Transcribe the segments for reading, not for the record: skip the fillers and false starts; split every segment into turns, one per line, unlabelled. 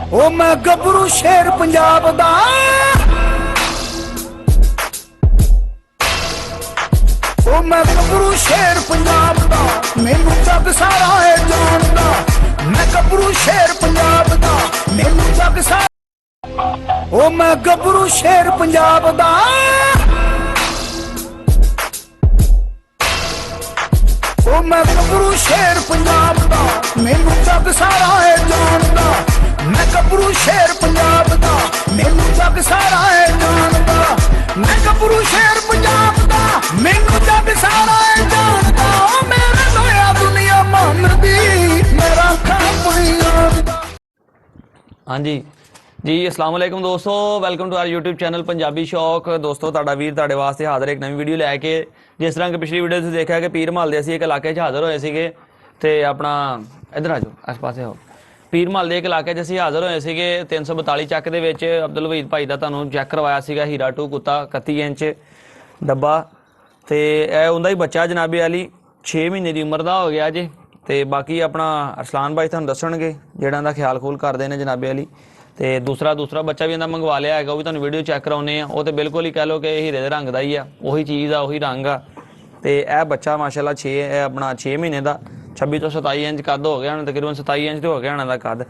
ओ मैं गबरू शेर पंजाब दा, ओ मैं गबरू शेर पंजाब दा, मैनू जग सारा है जानदा। मैं गबरू शेर पंजाब दा, मैनू जग सारा, ओ मैं गबरू शेर पंजाब दा, ओ मैं गबरू शेर पंजाब दा, मैनू जग सारा है जानदा। मैं गबरू शेर पंजाब दा, मैनू जग सारा है जानदा। मैं गबरू शेर पंजाब दा, मैनू जग सारा है जानदा। ओ मेरे लोया दुनिया मनदी, मेरा खाप दा।
हाँ जी जी, अस्सलाम वालेकुम दोस्तों, welcome to our YouTube channel Punjabi Shauq. दोस्तों तुहाडा वीर तुहाडे वास्ते हाज़र एक नवी वीडियो लैके। जिस तरह कि पिछली वीडियो तुसीं देखा कि पीर महल दे असीं एक इलाके 'च हाज़र होए सीगे ते अपना इधर आ जाओ इस पासे हो। पीर महल दे एक इलाके 'च असीं हाज़र होए सीगे 342 ਚੱਕ ਦੇ ਵਿੱਚ अब्दुल वहीद भाई ਦਾ ਤੁਹਾਨੂੰ ਚੈੱਕ ਕਰਵਾਇਆ ਸੀਗਾ हीरा 2 ਕੁੱਤਾ 31 ਇੰਚ ਡੱਬਾ ਤੇ ਇਹ ਉਹਦਾ ਹੀ ਬੱਚਾ ਜਨਾਬੇ ਵਾਲੀ 6 ਮਹੀਨੇ ਦੀ ਉਮਰ ਦਾ ਹੋ ਗਿਆ ਜੇ। ਤੇ ਬਾਕੀ ਆਪਣਾ ਅਰਸਲਾਨ ਭਾਈ ਤੁਹਾਨੂੰ ਦੱਸਣਗੇ ਜਿਹੜਾ ਦਾ ਖਿਆਲ ਖੂਲ ਕਰਦੇ ਨੇ ਜਨਾਬੇ ਵਾਲੀ। ਤੇ ਦੂਸਰਾ ਬੱਚਾ ਵੀ ਇਹਦਾ ਮੰਗਵਾ ਲਿਆ ਹੈਗਾ, ਉਹ ਵੀ ਤੁਹਾਨੂੰ ਵੀਡੀਓ ਚੈੱਕ ਕਰਾਉਨੇ ਆ। ਉਹ ਤੇ ਬਿਲਕੁਲ ਹੀ ਕਹਿ ਲਓ ਕਿ ਹੀਰੇ ਦੇ ਰੰਗ ਦਾ ਹੀ ਆ, ਉਹੀ ਚੀਜ਼ ਆ, ਉਹੀ ਰੰਗ ਆ। ਤੇ ਇਹ ਬੱਚਾ ਮਾਸ਼ਾਅੱਲਾ 6 ਆਪਣਾ 6 ਮਹੀਨੇ ਦਾ 26 ਤੋਂ 27 ਇੰਚ ਕੱਦ ਹੋ ਗਿਆ ਹੁਣ, ਤਕਰੀਬਨ 27 ਇੰਚ ਤੇ ਹੋ ਗਿਆ ਇਹਨਾਂ ਦਾ ਕੱਦ।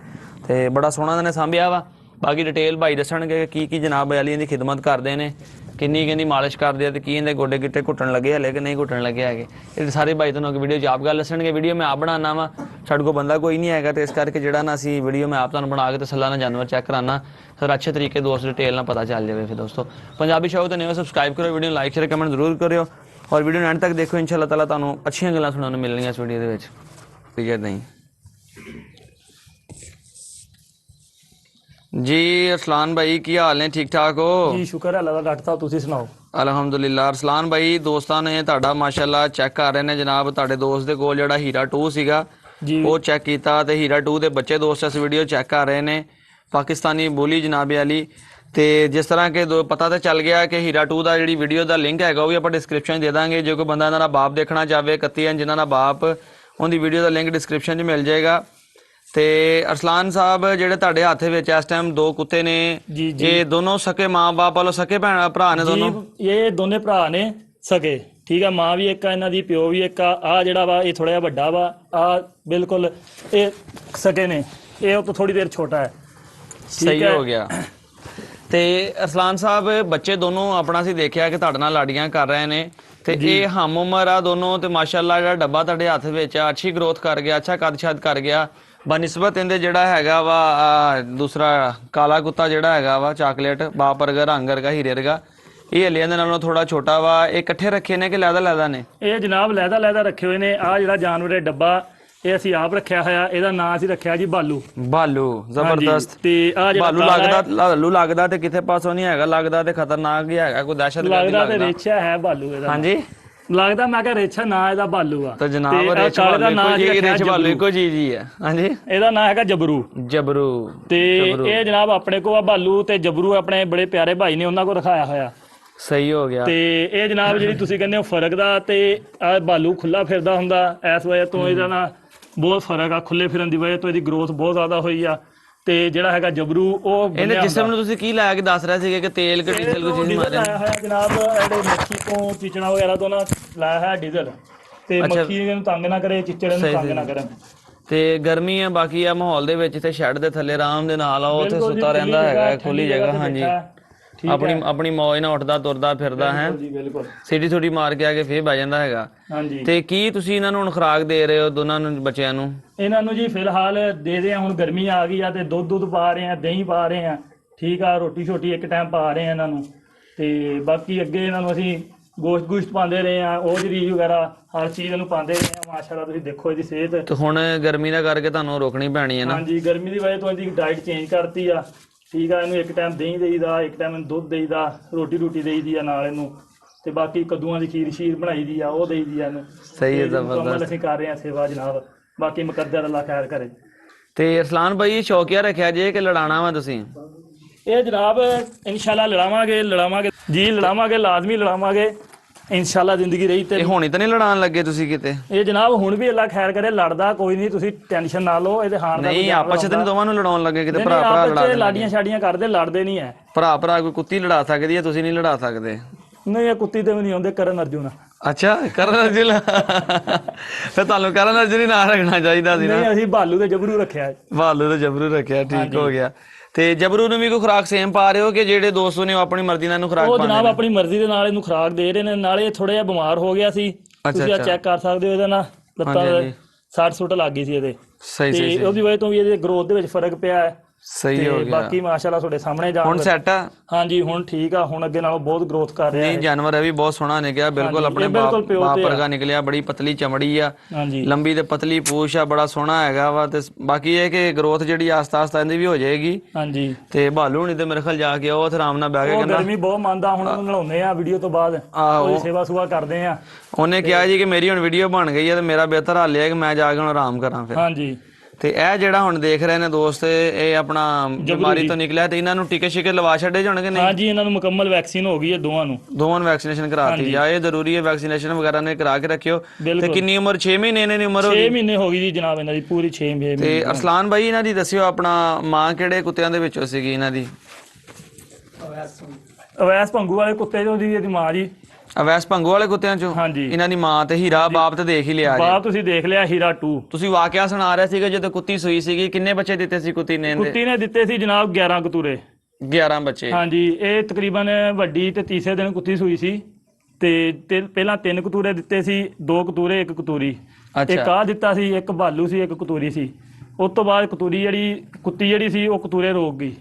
ਤੇ ਬੜਾ ਸੋਹਣਾ ਇਹਨੇ ਸਾਂਭਿਆ ਵਾ। ਬਾਕੀ ਡਿਟੇਲ ਭਾਈ ਦੱਸਣਗੇ ਕੀ ਜਨਾਬ ਵਾਲੀ ਇਹਦੀ ਖਿਦਮਤ ਕਰਦੇ ਨੇ, ਕਿੰਨੀ ਮਾਲਿਸ਼ ਕਰਦੇ ਆ ਤੇ ਕੀ ਇਹਦੇ ਗੋਡੇ ਗਿੱਟੇ ਘੁੱਟਣ ਲੱਗੇ ਹਲੇ ਕਿ ਨਹੀਂ ਘੁੱਟਣ ਲੱਗੇ ਹੈਗੇ। ਇਹ ਸਾਰੇ ਭਾਈ ਤੁਹਾਨੂੰ ਵੀਡੀਓ 'ਚ ਆਪ ਗੱਲ ਦੱਸਣਗੇ। ਵੀਡੀਓ ਮੈਂ ਆਪ ਬਣਾਉਣਾ ਵਾ, ਸਾਡੇ ਕੋਲ ਬੰਦਾ ਕੋਈ ਨਹੀਂ ਹੈਗਾ, ਤੇ ਇਸ ਕਰਕੇ ਜਿਹੜਾ ਨਾ ਅਸੀਂ ਵੀਡੀਓ ਮੈਂ ਆਪ ਤੁਹਾਨੂੰ ਬਣਾ ਕੇ ਤਸੱਲਾ ਨਾਲ ਜਾਨਵਰ ਚੈੱਕ ਕਰਾਉਣਾ ਫਿਰ ਅੱਛੇ ਤਰੀਕੇ ਦੋਸਤ डिटेल ना पता चल जाए। फिर दोस्तों पंजाबी शो तो नहीं सबसक्राइब करो, वीडियो लाइक शेयर कमेंट जरूर करो और वीडियो एंड तक देखो। इंशाअल्लाह ताला तुहानू अच्छी गल्लां सुनने को मिलणगियां इस वीडियो दे विच। ठीक है नहीं जी, अरसलान भाई की हाल ने? ठीक ठाक हो
जी? शुक्र है अल्लाह दा। डॉक्टर साहब तुसीं सुनाओ?
अलहमदुलिल्लाह। अरसलान भाई दोस्तां ने तुहाडा माशाअल्लाह चेक कर रहे हैं जनाब, तुहाडे दोस्त दे कोल जिहड़ा हीरा 2 सीगा वो चेक कीता ते हीरा 2 दे बच्चे दोस्त इस वीडियो चेक कर रहे हैं पाकिस्तानी बोली जनाबे वाली। तो जिस तरह के पता तो चल गया कि हीरा 2 का जी वीडियो का लिंक है वो भी आप डिस्क्रिप्शन दे देंगे। जो कोई बंदा इन्हों बाप देखना चाहे 31 इंच जिन्हों बाप, उनकी वीडियो का लिंक डिस्क्रिप्शन मिल जाएगा। तो अरसलान साहब जेडे तुहाडे हत्थ विच इस टाइम 2 कुत्ते ने, ये दोनों सके माँ बाप वालों सके भैन भरा ने दोनों?
ये दोने भरा ने सके। ठीक है, माँ भी एक आ, इन्हां दी प्यो भी एक आ जिहड़ा वा ये थोड़ा जिहा वड्डा वा, आ बिल्कुल ये सके ने, ये तो थोड़ी देर छोटा है।
सही हो गया। तो अरसलान साहब बच्चे दोनों अपना सी देखिया कि तुहाडे नाल लाड़ियां कर रहे हैं, तो ये हम उम्र आ दोनों, तो माशाअल्लाह जिहड़ा डब्बा तुहाडे हत्थ विच आ अच्छी ग्रोथ कर गया, अच्छा कद छद कर गया बनिस्बत इहदे जिहड़ा हैगा वा दूसरा काला कुत्ता जिहड़ा हैगा वा चॉकलेट बाप वर्गा रंग वर्गा हीरे वर्गा, ये हले इहदे नालों थोड़ा छोटा वा। ये इकट्ठे रखे ने कि लैदा ने? ये
जनाब लैदा रखे हुए ने। आ जिहड़ा जानवर है डब्बा ਇਹ ਅਸੀਂ ਆਪ ਰੱਖਿਆ ਹੋਇਆ, ਇਹਦਾ ਨਾਂ ਅਸੀਂ ਰੱਖਿਆ ਜੀ ਬਾਲੂ। ਬਾਲੂ ਜ਼ਬਰਦਸਤ। ਤੇ ਆ ਜਿਹੜਾ
ਬਾਲੂ ਲੱਗਦਾ ਤੇ ਕਿਥੇ ਪਾਸੋਂ ਨਹੀਂ ਹੈਗਾ, ਲੱਗਦਾ ਤੇ ਖਤਰਨਾਕ ਹੀ ਹੈਗਾ, ਕੋਈ ਦਹਿਸ਼ਤਗਰਦ
ਲੱਗਦਾ ਤੇ ਰੇਛਾ ਹੈ ਬਾਲੂ ਇਹਦਾ। ਹਾਂਜੀ ਲੱਗਦਾ, ਮੈਂ ਕਿਹਾ ਰੇਛਾ ਨਾਂ ਇਹਦਾ ਬਾਲੂ ਆ।
ਤੇ ਜਨਾਬ ਰੇਛਾ ਦਾ ਨਾਂ ਜੀ ਰੇਛਾ ਬਾਲੂ ਇੱਕੋ ਚੀਜ਼ ਹੀ ਆ। ਹਾਂਜੀ
ਇਹਦਾ ਨਾਂ ਹੈਗਾ ਜਬਰੂ।
ਤੇ
ਇਹ ਜਨਾਬ ਆਪਣੇ ਕੋਲ ਆ ਬਾਲੂ ਤੇ ਜਬਰੂ ਆਪਣੇ ਬੜੇ ਪਿਆਰੇ ਭਾਈ ਨੇ ਉਹਨਾਂ ਕੋਲ ਰਖਾਇਆ ਹੋਇਆ।
ਸਹੀ ਹੋ ਗਿਆ।
ਤੇ ਇਹ ਜਨਾਬ ਜਿਹੜੀ ਤੁਸੀਂ ਕਹਿੰਦੇ ਹੋ ਫਰਕ ਦਾ, ਤੇ ਆ ਬਾਲੂ ਖੁੱਲਾ ਫਿਰਦਾ ਹੁੰਦਾ ਇਸ ਵਜ੍ਹਾ ਤੋਂ ਇਹਦਾ ਨਾ ਬਹੁਤ ਫਰਕ ਆ। ਖੁੱਲੇ ਫਿਰਨ ਦੀ ਵਜ੍ਹਾ ਤੋਂ ਇਹਦੀ ਗਰੋਥ ਬਹੁਤ ਜ਼ਿਆਦਾ ਹੋਈ ਆ। ਤੇ ਜਿਹੜਾ ਹੈਗਾ ਜਬਰੂ ਉਹ
ਇਹਨੇ ਜਿਸਮ ਨੂੰ ਤੁਸੀਂ ਕੀ ਲਾਇਆ ਕੇ ਦੱਸ ਰਹੇ ਸੀਗੇ ਕਿ ਤੇਲ ਕਿ ਡੀਜ਼ਲ ਕੋਈ ਚੀਜ਼ ਮਾਰਿਆ
ਹੋਇਆ ਜਨਾਬ? ਇਹਦੇ ਮੱਖੀ ਤੋਂ ਚਿਚੜਾ ਵਗੈਰਾ ਤੋਂ ਨਾ ਲਾਇਆ ਹੈ ਡੀਜ਼ਲ, ਤੇ ਮੱਖੀ ਇਹਨੂੰ ਤੰਗ ਨਾ ਕਰੇ, ਚਿਚੜੇ ਨੂੰ ਤੰਗ ਨਾ ਕਰਨ।
ਤੇ ਗਰਮੀ ਆ ਬਾਕੀ ਆ ਮਾਹੌਲ ਦੇ ਵਿੱਚ ਤੇ ਸ਼ੈੱਡ ਦੇ ਥੱਲੇ ਆਰਾਮ ਦੇ ਨਾਲ ਆ, ਉੱਥੇ ਸੁੱਤਾ ਰਹਿੰਦਾ ਹੈਗਾ, ਖੁੱਲੀ ਜਗ੍ਹਾ। ਹਾਂਜੀ ਆਪਣੀ ਮੌਜ ਨਾਲ ਉੱਠਦਾ ਤੁਰਦਾ ਫਿਰਦਾ ਹੈ, ਸੀਟੀ ਥੋੜੀ ਮਾਰ ਕੇ ਆ ਕੇ ਫੇਰ ਬਹਿ ਜਾਂਦਾ ਹੈਗਾ। ਹਾਂਜੀ। ਤੇ ਕੀ ਤੁਸੀਂ ਇਹਨਾਂ ਨੂੰ ਹੁਣ ਖੁਰਾਕ ਦੇ ਰਹੇ ਹੋ ਦੋਨਾਂ ਨੂੰ ਬੱਚਿਆਂ ਨੂੰ?
ਇਹਨਾਂ ਨੂੰ ਜੀ ਫਿਲਹਾਲ ਦੇ ਰਹੇ ਆ, ਹੁਣ ਗਰਮੀ ਆ ਗਈ ਆ ਤੇ ਦੁੱਧ ਪਾ ਰਹੇ ਆ, ਦਹੀਂ ਪਾ ਰਹੇ ਆ। ਠੀਕ ਆ, ਰੋਟੀ ਛੋਟੀ ਇੱਕ ਟਾਈਮ ਪਾ ਰਹੇ ਆ ਇਹਨਾਂ ਨੂੰ। ਤੇ ਬਾਕੀ ਅੱਗੇ ਇਹਨਾਂ ਨੂੰ ਅਸੀਂ ਗੋਸ਼ਤ ਪਾਉਂਦੇ ਰਹੇ ਆ, ਉਹ ਰੀਜ ਵਗੈਰਾ ਹਰ ਚੀਜ਼ ਨੂੰ ਪਾਉਂਦੇ ਰਹੇ ਆ। ਮਾਸ਼ਾਅੱਲਾ ਤੁਸੀਂ ਦੇਖੋ ਇਹਦੀ ਸਿਹਤ।
ਤੇ ਹੁਣ ਗਰਮੀ ਦਾ ਕਰਕੇ ਤੁਹਾਨੂੰ ਰੋਕਣੀ ਪੈਣੀ ਹੈ ਨਾ?
ਹਾਂਜੀ, ਗਰਮੀ ਦੀ ਵਜ੍ਹਾ ਤੋਂ ਇਹਦੀ ਡਾਈਟ ਚੇਂਜ ਕਰਤੀ ਆ। ਠੀਕ ਆ, ਇਹਨੂੰ ਇੱਕ ਟਾਈਮ ਦਹੀਂ ਦੇਈਦਾ, ਇੱਕ ਟਾਈਮ ਦੁੱਧ ਦੇਈਦਾ, ਰੋਟੀ ਦੇਈਦੀ ਆ ਨਾਲ ਇਹਨੂੰ। ਤੇ ਬਾਕੀ ਕੱਦੂਆਂ ਦੀ ਖੀਰ ਬਣਾਈ ਦੀ ਆ, ਉਹ ਦੇਈਦੀ ਆ ਇਹਨੂੰ।
ਸਹੀ ਹੈ, ਜ਼ਬਰਦਸਤ।
ਅਸੀਂ ਕਰ ਰਹੇ ਆ ਸੇਵਾ ਜਨਾਬ, ਬਾਕੀ ਮੁਕੱਦਰ ਅੱਲਾਹ ਖੈਰ ਕਰੇ।
ਤੇ ਅਰਸਲਾਨ ਭਾਈ ਸ਼ੌਕੀਆ ਰੱਖਿਆ ਜੇ ਕਿ ਲੜਾਣਾ ਵਾ ਤੁਸੀਂ?
ਇਹ ਜਨਾਬ ਇਨਸ਼ਾਅੱਲਾ ਲੜਾਵਾਂਗੇ ਜੀ, ਲੜਾਵਾਂਗੇ, ਲਾਜ਼ਮੀ ਲੜਾਵਾਂਗੇ। ਇਨਸ਼ਾਅੱਲਾ ਜ਼ਿੰਦਗੀ ਰਹੀ ਤੇ
ਇਹ ਹੋਣੀ ਤਾਂ ਨਹੀਂ ਲੜਾਉਣ ਲੱਗੇ ਤੁਸੀਂ ਕਿਤੇ?
ਇਹ ਜਨਾਬ ਹੁਣ ਵੀ ਅੱਲਾ ਖੈਰ ਕਰੇ, ਲੜਦਾ ਕੋਈ ਨਹੀਂ, ਤੁਸੀਂ ਟੈਨਸ਼ਨ ਨਾ ਲਓ, ਇਹਦੇ ਹਾਰ ਦਾ
ਨਹੀਂ ਆਪਸ ਚ ਤਾਂ ਦੋਵਾਂ ਨੂੰ ਲੜਾਉਣ ਲੱਗੇ ਕਿਤੇ? ਭਰਾ ਭਰਾ ਲੜਾ
ਆਪਸ ਚ ਲਾਡੀਆਂ ਛਾੜੀਆਂ ਕਰਦੇ, ਲੜਦੇ ਨਹੀਂ ਹੈ।
ਭਰਾ ਭਰਾ ਕੋਈ ਕੁੱਤੀ ਲੜਾ ਸਕਦੀ ਹੈ, ਤੁਸੀਂ ਨਹੀਂ ਲੜਾ ਸਕਦੇ?
ਨਹੀਂ ਇਹ ਕੁੱਤੀ ਤੇ ਵੀ ਨਹੀਂ ਆਉਂਦੇ, ਕਰਨ ਅਰਜੁਨ।
ਅੱਛਾ ਕਰਨ ਅਰਜੁਨ। ਫਿਰ ਤੁਹਾਨੂੰ ਕਰਨ ਅਰਜੁਨ ਹੀ ਨਾਂ ਰੱਖਣਾ ਚਾਹੀਦਾ ਸੀ ਨਾ।
ਨਹੀਂ ਅਸੀਂ ਭਾਲੂ ਤੇ ਜਬਰੂ ਰੱਖਿਆ।
ਭਾਲੂ ਤੇ ਜਬਰੂ ਰੱਖਿਆ, ਠੀਕ ਹੋ ਗਿਆ। ਤੇ ਜਬਰੂ ਨੂੰ ਵੀ ਕੋਈ ਖੁਰਾਕ ਸੇਮ ਪਾ ਰਹੇ ਹੋ ਕਿ ਜਿਹੜੇ ਦੋਸਤ ਨੇ ਉਹ ਆਪਣੀ ਮਰਜ਼ੀ ਨਾਲ ਇਹਨੂੰ ਖੁਰਾਕ
ਉਹ
ਪਾਉਂਦੇ
ਜਨਾਬ
ਨੇ?
ਆਪਣੀ ਮਰਜ਼ੀ ਦੇ ਨਾਲ ਇਹਨੂੰ ਖੁਰਾਕ ਦੇ ਰਹੇ ਨੇ। ਨਾਲੇ ਥੋੜਾ ਜਿਹਾ ਬਿਮਾਰ ਹੋ ਗਿਆ ਸੀ, ਤੁਸੀਂ ਆ ਚੈੱਕ ਕਰ ਸਕਦੇ ਹੋ, ਇਹਦੇ ਨਾਲ ਲੱਤਾਂ 60 ਲੱਗ ਗਈ ਸੀ ਇਹਦੇ,
ਸਹੀ ਸਹੀ
ਤੇ ਉਹਦੀ ਵਜ੍ਹਾ ਤੋਂ ਵੀ ਇਹਦੇ ਗਰੋਥ ਦੇ ਵਿੱਚ ਫਰਕ ਪਿਆ ਹੈ।
ਸਹੀ ਹੋ ਗਿਆ।
ਬਾਕੀ ਮਾਸ਼ਾਅੱਲਾ ਤੁਹਾਡੇ ਸਾਹਮਣੇ ਜਾ
ਹੁਣ ਸੈੱਟ ਆ?
ਹਾਂਜੀ ਹੁਣ ਠੀਕ ਆ, ਹੁਣ ਅੱਗੇ ਨਾਲੋਂ ਬਹੁਤ ਗਰੋਥ ਕਰ ਰਿਹਾ ਹੈ।
ਨਹੀਂ ਜਾਨਵਰ ਇਹ ਵੀ ਬਹੁਤ ਸੋਹਣਾ ਨਿਕਲਿਆ, ਬਿਲਕੁਲ ਆਪਣੇ ਬਾਪ ਵਰਗਾ ਨਿਕਲਿਆ। ਬੜੀ ਪਤਲੀ ਚਮੜੀ ਆ,
ਹਾਂਜੀ
ਲੰਬੀ ਤੇ ਪਤਲੀ ਪੂਛ ਆ, ਬੜਾ ਸੋਹਣਾ ਹੈਗਾ ਵਾ। ਤੇ ਬਾਕੀ ਇਹ ਕਿ ਗਰੋਥ ਜਿਹੜੀ ਆਸਤਾ ਆਸਤਾ ਇਹਦੀ ਵੀ ਹੋ ਜਾਏਗੀ।
ਹਾਂਜੀ
ਤੇ ਭਾਲੂ ਹੁਣੀ ਤੇ ਮੇਰੇ ਖਿਆਲ ਜਾ ਕੇ ਉਹ ਉੱਥੇ ਆਰਾਮ ਨਾਲ ਬਹਿ ਕੇ ਕਹਿੰਦਾ
ਗਰਮੀ ਬਹੁਤ ਮੰਨਦਾ, ਹੁਣ ਉਹਨੂੰ ਨਲਾਉਂਦੇ ਆ ਵੀਡੀਓ ਤੋਂ ਬਾਅਦ, ਉਹਦੀ ਸੇਵਾ ਸੁਵਾ ਕਰਦੇ ਆ।
ਉਹਨੇ ਕਿਹਾ ਜੀ ਕਿ ਮੇਰੀ ਹੁਣ ਵੀਡੀਓ ਬਣ ਗਈ ਹੈ ਤੇ ਮੇਰਾ ਬਿਹਤਰ ਹਾਲ ਇਹ ਹੈ ਕਿ ਮੈਂ ਜਾ ਕੇ ਹੁਣ ਆਰਾਮ ਕਰਾਂ ਫਿਰ।
ਹਾਂਜੀ
ਤੇ ਇਹ ਜਿਹੜਾ ਹੁਣ ਦੇਖ ਰਹੇ ਨੇ ਦੋਸਤ, ਇਹ ਆਪਣਾ ਬਿਮਾਰੀ ਤੋਂ ਨਿਕਲਿਆ ਤੇ ਇਹਨਾਂ ਨੂੰ ਟੀਕੇ ਸ਼ਿਕੇ ਲਵਾ ਛੱਡੇ ਜਾਣਗੇ? ਨਹੀਂ
ਹਾਂਜੀ ਇਹਨਾਂ ਨੂੰ ਮੁਕੰਮਲ ਵੈਕਸੀਨ ਹੋ ਗਈ ਹੈ ਦੋਵਾਂ ਨੂੰ।
ਦੋਵਾਂ ਨੂੰ ਵੈਕਸੀਨੇਸ਼ਨ ਕਰਾਤੀ ਆ? ਇਹ ਜ਼ਰੂਰੀ ਹੈ ਵੈਕਸੀਨੇਸ਼ਨ ਵਗੈਰਾ ਨੇ ਕਰਾ ਕੇ ਰੱਖਿਓ। ਤੇ ਕਿੰਨੀ ਉਮਰ? 6 ਮਹੀਨੇ ਇਹਨਾਂ ਦੀ ਉਮਰ ਹੋ
6
ਗਈ?
ਮਹੀਨੇ ਹੋ ਗਈ ਜੀ ਜਨਾਬ ਇਹਨਾਂ ਦੀ, ਪੂਰੀ 6 ਮਹੀਨੇ।
ਤੇ ਅਰਸਲਾਨ ਭਾਈ ਇਹਨਾਂ ਦੀ ਦੱਸਿਓ ਆਪਣਾ ਮਾਂ ਕਿਹੜੇ ਕੁੱਤਿਆਂ ਦੇ ਵਿੱਚੋਂ ਸੀਗੀ ਇਹਨਾਂ ਦੀ?
ਅਵੈਸ ਭੰਗੂ ਵਾਲੇ ਕੁੱਤੇ ਜੋ ਦੀ ਇਹਦੀ ਮਾਂ ਜੀ।
ਅਵੈਸ ਭੰਗੂ ਵਾਲੇ ਕੁੱਤਿਆਂ ਚੋਂ?
ਹਾਂਜੀ
ਇਹਨਾਂ ਦੀ ਮਾਂ ਤੇ ਹੀਰਾ ਬਾਪ ਤੇ ਦੇਖ ਹੀ ਲਿਆ ਜੀ।
ਬਾਪ ਤੁਸੀਂ ਦੇਖ ਲਿਆ, ਹੀਰਾ 2।
ਤੁਸੀਂ ਵਾਕਿਆ ਸੁਣਾ ਰਹੇ ਸੀਗੇ ਜਦੋਂ ਕੁੱਤੀ ਸੂਈ ਸੀਗੀ, ਕਿੰਨੇ ਬੱਚੇ ਦਿੱਤੇ ਸੀ ਕੁੱਤੀ ਨੇ?
ਕੁੱਤੀ ਨੇ ਦਿੱਤੇ ਸੀ ਜਨਾਬ 11 ਕਤੂਰੇ।
11 ਬੱਚੇ?
ਹਾਂਜੀ ਇਹ ਤਕਰੀਬਨ ਵੱਡੀ ਤੇ ਤੀਸਰੇ ਦਿਨ ਕੁੱਤੀ ਸੂਈ ਸੀ ਤੇ ਪਹਿਲਾਂ 3 ਕਤੂਰੇ ਦਿੱਤੇ ਸੀ, 2 ਕਤੂਰੇ 1 ਕਤੂਰੀ। ਇੱਕ ਆ ਦਿੱਤਾ ਸੀ, ਇੱਕ ਭਾਲੂ ਸੀ, 1 ਕਤੂਰੀ ਸੀ। ਉਸ ਤੋਂ ਬਾਅਦ ਕੁੱਤੀ ਜਿਹੜੀ ਸੀ ਉਹ ਕਤੂਰੇ ਰੋਕ ਗਈ।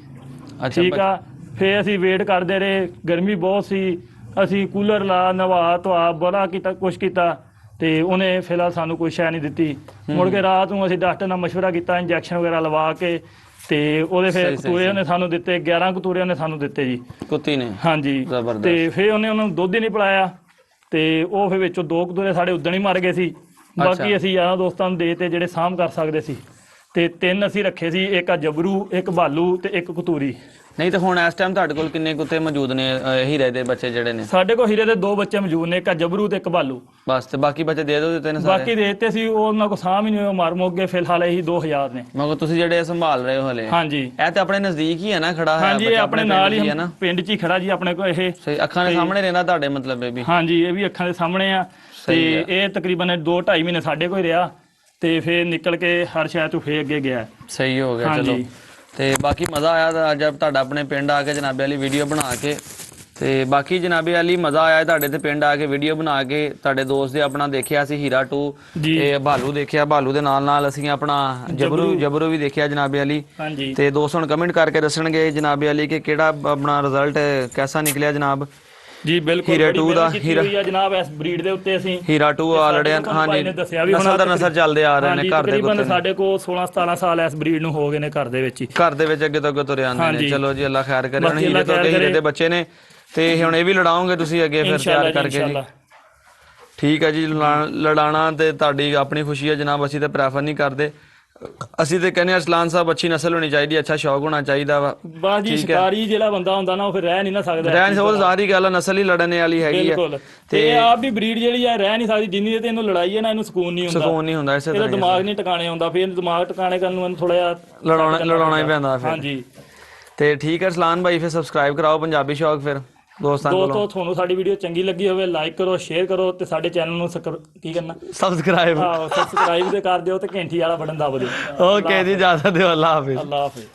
ਠੀਕ ਆ, ਫੇਰ ਅਸੀਂ ਵੇਟ ਕਰਦੇ ਰਹੇ, ਗਰਮੀ ਬਹੁਤ ਸੀ, ਅਸੀਂ ਕੂਲਰ ਲਾ, ਨਵਾ ਧਵਾ ਬੜਾ ਕੀਤਾ, ਕੁਛ ਕੀਤਾ, ਤੇ ਉਹਨੇ ਫਿਲਹਾਲ ਸਾਨੂੰ ਕੋਈ ਸ਼ੈ ਨਹੀਂ ਦਿੱਤੀ। ਮੁੜ ਕੇ ਰਾਤ ਨੂੰ ਅਸੀਂ ਡਾਕਟਰ ਨਾਲ ਮਸ਼ਵਰਾ ਕੀਤਾ, ਇੰਜੈਕਸ਼ਨ ਵਗੈਰਾ ਲਵਾ ਕੇ, ਤੇ ਉਹਦੇ ਫਿਰ ਕਤੂਰੇ ਉਹਨੇ ਸਾਨੂੰ ਦਿੱਤੇ, 11 ਕਤੂਰੇ ਉਹਨੇ ਸਾਨੂੰ ਦਿੱਤੇ ਜੀ ਕੁੱਤੀ ਨੇ। ਹਾਂਜੀ ਤੇ ਫਿਰ ਉਹਨੇ ਉਹਨੂੰ ਦੁੱਧ ਹੀ ਨਹੀਂ ਪਿਲਾਇਆ, ਤੇ ਉਹ ਫਿਰ ਵਿੱਚੋਂ 2 ਕਤੂਰੇ ਸਾਡੇ ਉਦਣ ਹੀ ਮਰ ਗਏ ਸੀ। ਬਾਕੀ ਅਸੀਂ ਯਾਰਾਂ ਦੋਸਤਾਂ ਨੂੰ ਦੇ ਤੇ ਜਿਹੜੇ ਸਾਂਭ ਕਰ ਸਕਦੇ ਸੀ, ਤੇ 3 ਅਸੀਂ ਰੱਖੇ ਸੀ, ਇੱਕ ਆ ਜਬਰੂ, ਇੱਕ ਭਾਲੂ ਤੇ 1 ਕਤੂਰੀ।
ਨਹੀਂ ਤੇ ਹੁਣ ਇਸ ਟਾਈਮ ਤੁਹਾਡੇ ਕੋਲ ਕਿੰਨੇ ਕੁੱਤੇ ਮੌਜੂਦ ਨੇ ਹੀਰੇ ਦੇ ਬੱਚੇ ਜਿਹੜੇ ਨੇ?
ਸਾਡੇ ਕੋਲ ਹੀਰੇ ਦੇ 2 ਬੱਚੇ ਮੌਜੂਦ ਨੇ, ਇੱਕ ਜਬਰੂ ਤੇ 1 ਭਾਲੂ
ਬਸ। ਤੇ ਬਾਕੀ ਬੱਚੇ ਦੇ ਦੋ ਦਿੱਤੇ ਨੇ ਸਾਰੇ?
ਬਾਕੀ ਦੇ ਦਿੱਤੇ ਸੀ, ਉਹਨਾਂ ਕੋ ਸਾਂਭ ਹੀ ਨਹੀਂ, ਮਰ ਮੁੱਕ ਗਏ। ਫਿਲਹਾਲ ਇਹੀ 2000 ਨੇ।
ਮਗਰ ਤੁਸੀਂ ਜਿਹੜੇ ਸੰਭਾਲ ਰਹੇ ਹੋ ਹਲੇ? ਹਾਂਜੀ ਇਹ ਤੇ ਆਪਣੇ ਨਜ਼ਦੀਕ ਹੀ ਹੈ ਨਾ ਖੜਾ?
ਹਾਂਜੀ ਇਹ ਆਪਣੇ ਨਾਲ ਹੀ ਹੈ ਨਾ, ਪਿੰਡ 'ਚ ਹੀ ਖੜਾ ਜੀ ਆਪਣੇ ਕੋਲ। ਇਹ
ਸਹੀ ਅੱਖਾਂ ਦੇ ਸਾਹਮਣੇ ਰਹਿੰਦਾ ਤੁਹਾਡੇ ਮਤਲਬ? ਇਹ ਵੀ
ਹਾਂਜੀ ਇਹ ਵੀ ਅੱਖਾਂ ਦੇ ਸਾਹਮਣੇ ਆ। ਤੇ ਇਹ ਤਕਰੀਬਨ 2-2.5 ਮਹੀਨੇ ਸਾਡੇ ਕੋਲ ਰਿਹਾ, ਤੇ ਫਿਰ ਨਿਕਲ ਕੇ ਹਰ ਸ਼ਹਿਰ ਤੋਂ ਫੇਰ ਅੱਗੇ ਗਿਆ।
ਸਹੀ ਹੋ ਗਿਆ ਚਲੋ। ਤੇ ਬਾਕੀ ਮਜ਼ਾ ਆਇਆ ਅੱਜ ਤੁਹਾਡਾ ਆਪਣੇ ਪਿੰਡ ਆ ਕੇ ਜਨਾਬੇ ਵਾਲੀ ਵੀਡੀਓ ਬਣਾ ਕੇ। ਤੇ ਬਾਕੀ ਜਨਾਬੇ ਵਾਲੀ ਮਜ਼ਾ ਆਇਆ ਤੁਹਾਡੇ ਤੇ ਪਿੰਡ ਆ ਕੇ ਵੀਡੀਓ ਬਣਾ ਕੇ। ਤੁਹਾਡੇ ਦੋਸਤ ਦੇ ਆਪਣਾ ਦੇਖਿਆ ਸੀ ਹੀਰਾ 2 ਤੇ ਭਾਲੂ ਦੇਖਿਆ, ਭਾਲੂ ਦੇ ਨਾਲ ਨਾਲ ਅਸੀਂ ਆਪਣਾ ਜਬਰੂ ਵੀ ਦੇਖਿਆ ਜਨਾਬੇ ਵਾਲੀ। ਤੇ ਦੋਸਤ ਹੁਣ ਕਮੈਂਟ ਕਰਕੇ ਦੱਸਣਗੇ ਜਨਾਬੇ ਵਾਲੀ ਕਿ ਕਿਹੜਾ ਆਪਣਾ ਰਿਜ਼ਲਟ ਕੈਸਾ ਨਿਕਲਿਆ ਜਨਾਬ ਜੀ। ਬਿਲਕੁਲ ਹੀਰਾ 2 ਦਾ ਹੀਰਾ ਜਨਾਬ ਇਸ ਬਰੀਡ ਦੇ ਉੱਤੇ ਅਸੀਂ ਹੀਰਾ 2 ਆਲਰੇਡੀ ਹਾਂਜੀ ਨਸਲ ਦਾ ਨਸਲ ਚੱਲਦੇ ਆ ਰਹੇ ਨੇ ਘਰ ਦੇ ਕੁੱਤੇ। ਸਾਡੇ ਕੋਲ 16-17 ਸਾਲ ਇਸ ਬਰੀਡ ਨੂੰ ਹੋ ਗਏ ਨੇ ਘਰ ਦੇ ਵਿੱਚ ਅੱਗੇ ਤੋਂ ਅੱਗੇ ਤੁਰੇ ਆਉਂਦੇ ਨੇ। ਚਲੋ ਜੀ ਅੱਲਾ ਖੈਰ ਕਰੇ। ਹੁਣ ਹੀਰੇ ਤੋਂ ਹੀਰੇ ਦੇ ਬੱਚੇ ਨੇ ਤੇ ਹੁਣ ਇਹ ਵੀ ਲੜਾਉਂਗੇ ਤੁਸੀਂ ਅੱਗੇ ਫਿਰ ਤਿਆਰ ਕਰਕੇ ਜੀ? ਠੀਕ ਹੈ ਜੀ। ਲੜਾਣਾ ਤੇ ਤੁਹਾਡੀ ਆਪਣੀ ਖੁਸ਼ੀ ਹੈ ਜਨਾਬ, ਅਸੀਂ ਤੇ ਪ੍ਰੈਫਰ ਨਹੀਂ ਕਰਦੇ। ਅਸੀਂ ਤੇ ਕਹਿੰਦੇ ਅਰਸਲਾਨ ਸਾਹਿਬ ਅੱਛੀ ਨਸਲ ਹੋਣੀ ਚਾਹੀਦੀ, ਅੱਛਾ ਸ਼ੌਕ ਹੋਣਾ ਚਾਹੀਦਾ ਵਾ। ਬਸ ਜੀ ਸ਼ਿਕਾਰੀ ਜਿਹੜਾ ਬੰਦਾ ਹੁੰਦਾ ਨਾ ਉਹ ਫਿਰ ਰਹਿ ਨਹੀਂ ਨਾ ਸਕਦਾ। ਰਹਿ ਨਹੀਂ ਸਕਦਾ, ਸਾਰੀ ਗੱਲ ਨਸਲ ਹੀ ਲੜਨੇ ਵਾਲੀ ਹੈਗੀ ਆ। ਤੇ ਆਪ ਵੀ ਬਰੀਡ ਜਿਹੜੀ ਆ ਰਹਿ ਨਹੀਂ ਸਕਦੀ ਜਿੰਨੀ ਤੇ ਇਹਨੂੰ ਲੜਾਈ ਹੈ ਨਾ, ਇਹਨੂੰ ਸਕੂਨ ਨਹੀਂ ਹੁੰਦਾ। ਇਸੇ ਤਰ੍ਹਾਂ ਦਿਮਾਗ ਨਹੀਂ ਟਿਕਾਣੇ ਆਉਂਦਾ, ਫਿਰ ਦਿਮਾਗ ਟਿਕਾਣੇ ਕਰਨ ਨੂੰ ਇਹਨੂੰ ਥੋੜਾ ਜਿਹਾ ਲੜਾਉਣਾ ਹੀ ਪੈਂਦਾ ਫਿਰ। ਹਾਂਜੀ ਤੇ ਠੀਕ ਹੈ ਅਰਸਲਾਨ ਭਾਈ, ਫਿਰ ਸਬਸਕ੍ਰਾਈਬ ਕਰਾਓ ਪੰਜਾਬੀ ਸ਼ੌਕ ਫਿਰ ਦੋਸਤੋ। ਤੁਹਾਨੂੰ ਸਾਡੀ ਵੀਡੀਓ ਚੰਗੀ ਲੱਗੀ ਹੋਵੇ ਲਾਈਕ ਕਰੋ, ਸ਼ੇਅਰ ਕਰੋ, ਤੇ ਸਾਡੇ ਚੈਨਲ ਨੂੰ ਕੀ ਕਰਨਾ ਸਬਸਕ੍ਰਾਈਬ ਤੇ ਕਰ ਦਿਓ, ਤੇ ਘੰਟੀ ਵਾਲਾ ਬਟਨ ਦਬਾ ਦਿਓ। ਓਕੇ ਜੀ, ਇਜਾਜ਼ਤ ਦਿਓ। ਅੱਲਾ ਹਾਫਿਜ਼।